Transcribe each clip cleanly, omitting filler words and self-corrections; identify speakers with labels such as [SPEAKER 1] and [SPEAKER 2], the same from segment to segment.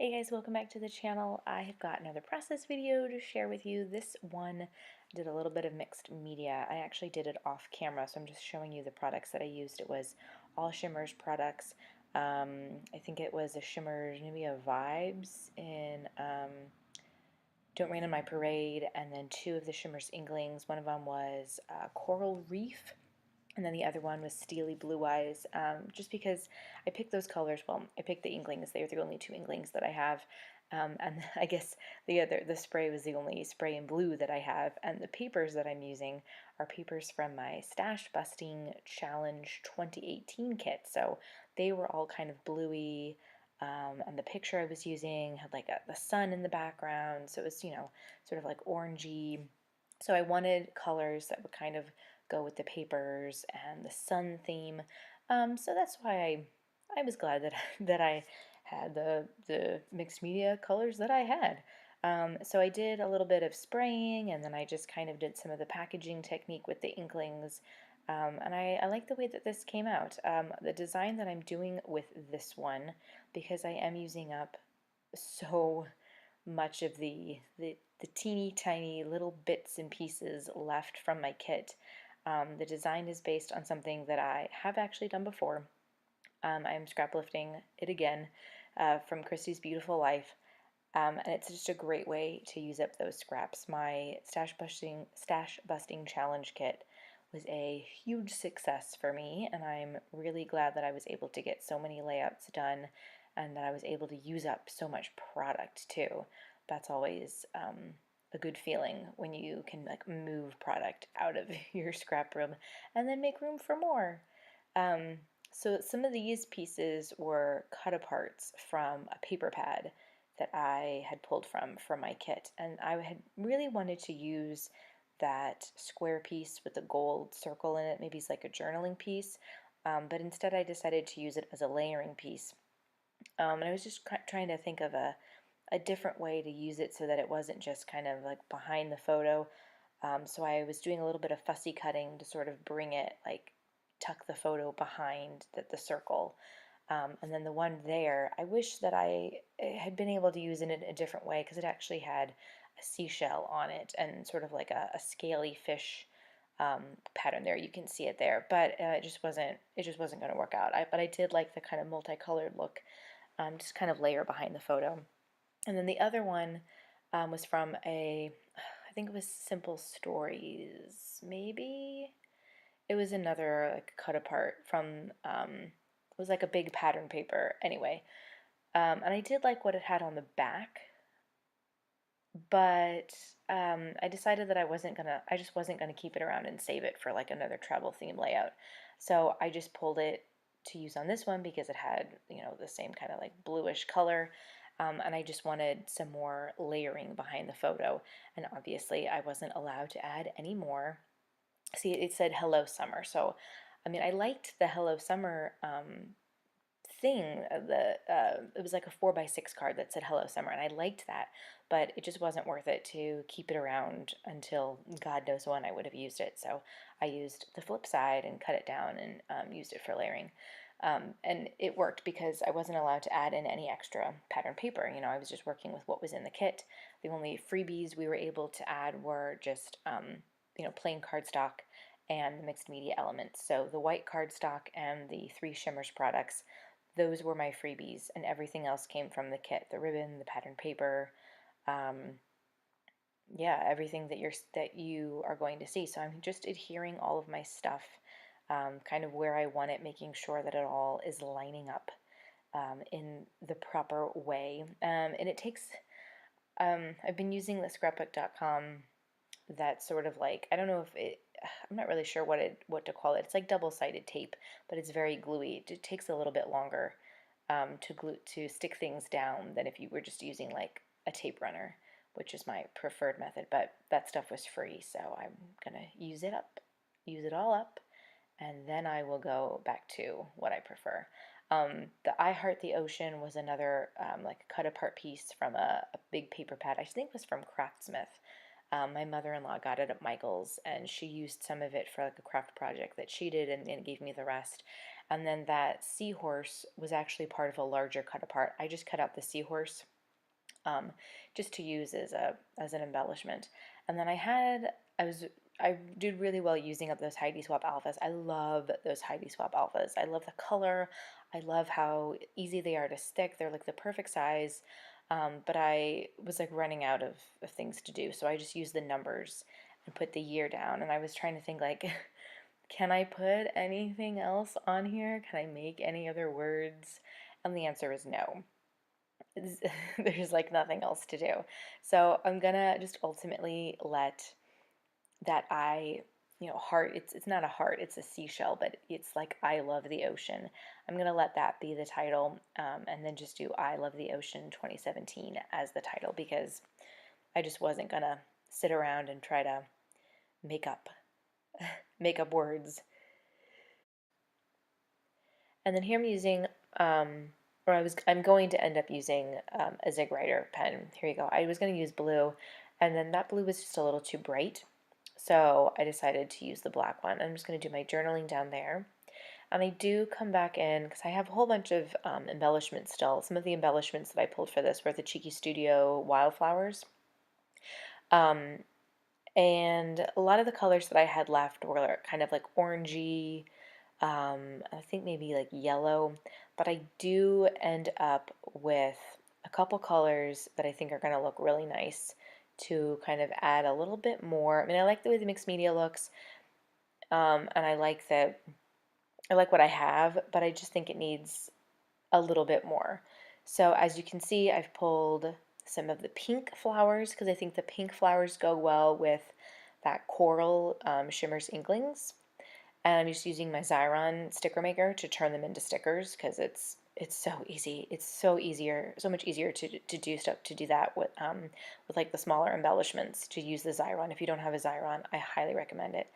[SPEAKER 1] Hey guys, welcome back to the channel. I have got another process video to share with you. This one did a little bit of mixed media. I actually did it off camera, so I'm just showing you the products that I used. It was all Shimmerz products. I think it was a Shimmerz, maybe a Vibes in Don't Rain on My Parade, and then two of the Shimmerz Inklingz. One of them was Coral Reef, and then the other one was Steely Blue Eyes, just because I picked those colors. Well, I picked the Inklings. They were the only two Inklings that I have. And I guess the spray was the only spray in blue that I have. And the papers that I'm using are papers from my Stash Busting Challenge 2018 kit. So they were all kind of bluey. And the picture I was using had like the sun in the background. So it was, sort of like orangey. So I wanted colors that would kind of go with the papers and the sun theme. So that's why I was glad that that I had the mixed media colors that I had. So I did a little bit of spraying, and then I just kind of did some of the packaging technique with the Inklings. And I like the way that this came out. The design that I'm doing with this one, because I am using up so much of the teeny tiny little bits and pieces left from my kit. The design is based on something that I have actually done before. I'm scraplifting it again from Christy's Beautiful Life, and it's just a great way to use up those scraps. My stash busting challenge kit was a huge success for me, and I'm really glad that I was able to get so many layouts done and that I was able to use up so much product too. That's always a good feeling when you can like move product out of your scrap room and then make room for more. Um, so some of these pieces were cut aparts from a paper pad that I had pulled from my kit, and I had really wanted to use that square piece with the gold circle in it. Maybe it's like a journaling piece, but instead I decided to use it as a layering piece. And I was just trying to think of a different way to use it so that it wasn't just kind of like behind the photo. So I was doing a little bit of fussy cutting to sort of bring it, like tuck the photo behind the circle. And then the one there, I wish that I had been able to use it in a different way, because it actually had a seashell on it and sort of like a scaly fish pattern there. You can see it there, but it just wasn't going to work out. But I did like the kind of multicolored look, just kind of layer behind the photo. And then the other one was from I think it was Simple Stories, maybe? It was another like cut apart from, it was like a big pattern paper anyway. And I did like what it had on the back, but I decided that I just wasn't gonna keep it around and save it for like another travel theme layout. So I just pulled it to use on this one because it had, the same kind of like bluish color. And I just wanted some more layering behind the photo. And obviously I wasn't allowed to add any more. See, it said Hello Summer. So, I mean, I liked the Hello Summer thing. It was like a 4x6 card that said Hello Summer, and I liked that, but it just wasn't worth it to keep it around until God knows when I would have used it. So I used the flip side and cut it down and used it for layering. And it worked because I wasn't allowed to add in any extra pattern paper. I was just working with what was in the kit. The only freebies we were able to add were just, plain cardstock and the mixed media elements. So the white cardstock and the 3 Shimmerz products, those were my freebies, and everything else came from the kit: the ribbon, the pattern paper, um, yeah, everything that you are going to see. So I'm just adhering all of my stuff kind of where I want it, making sure that it all is lining up in the proper way. And it takes, I've been using the scrapbook.com, that sort of like, I don't know if it, I'm not really sure what to call it. It's like double-sided tape, but it's very gluey. It takes a little bit longer to stick things down than if you were just using like a tape runner, which is my preferred method. But that stuff was free, so I'm gonna use it all up, and then I will go back to what I prefer. The I Heart the Ocean was another like cut apart piece from a big paper pad. I think it was from Craftsmith. My mother-in-law got it at Michael's, and she used some of it for like a craft project that she did, and gave me the rest. And then that seahorse was actually part of a larger cut apart. I just cut out the seahorse just to use as an embellishment. And then I did really well using up those Heidi Swap alphas. I love those Heidi Swap alphas. I love the color. I love how easy they are to stick. They're like the perfect size. But I was like running out of things to do, so I just used the numbers and put the year down. And I was trying to think like, can I put anything else on here? Can I make any other words? And the answer is no. There's like nothing else to do. So I'm gonna just ultimately let that heart, it's not a heart, it's a seashell, but it's like I love the ocean. I'm gonna let that be the title, and then just do I love the ocean 2017 as the title, because I just wasn't gonna sit around and try to make up make up words. And then here I'm using, I'm going to end up using a Zig Writer pen. Here you go. I was going to use blue, and then that blue was just a little too bright, so I decided to use the black one. I'm just going to do my journaling down there. And I do come back in, because I have a whole bunch of embellishments still. Some of the embellishments that I pulled for this were the Cheeky Studio wildflowers. And a lot of the colors that I had left were kind of like orangey, I think maybe like yellow, but I do end up with a couple colors that I think are going to look really nice to kind of add a little bit more. I mean, I like the way the mixed media looks, and I like what I have, but I just think it needs a little bit more. So as you can see, I've pulled some of the pink flowers because I think the pink flowers go well with that coral Shimmerz Inklingz. And I'm just using my Xyron sticker maker to turn them into stickers because it's so easy. It's so much easier to do stuff, to do that with like the smaller embellishments, to use the Xyron. If you don't have a Xyron, I highly recommend it.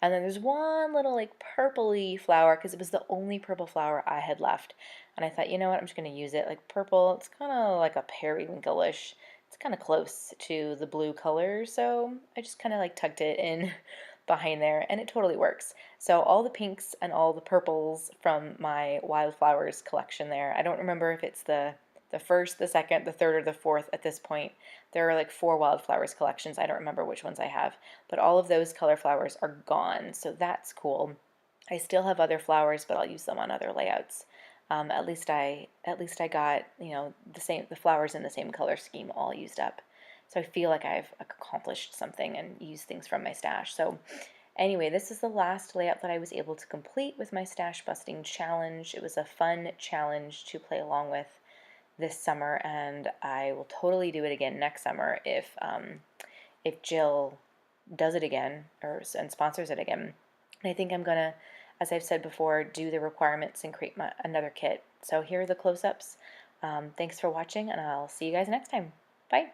[SPEAKER 1] And then there's one little like purpley flower because it was the only purple flower I had left. And I thought, you know what, I'm just going to use it. Like purple, it's kind of like a periwinkle-ish. It's kind of close to the blue color, so I just kind of like tucked it in behind there, and it totally works. So all the pinks and all the purples from my wildflowers collection there. I don't remember if it's the first, the second, the third, or the fourth at this point. There are like 4 wildflowers collections. I don't remember which ones I have, but all of those color flowers are gone, so that's cool. I still have other flowers, but I'll use them on other layouts. At least I got, the flowers in the same color scheme all used up. So I feel like I've accomplished something and used things from my stash. So anyway, this is the last layout that I was able to complete with my stash busting challenge. It was a fun challenge to play along with this summer, and I will totally do it again next summer if Jill does it again and sponsors it again. And I think I'm gonna, as I've said before, do the requirements and create another kit. So here are the close-ups. Thanks for watching, and I'll see you guys next time. Bye.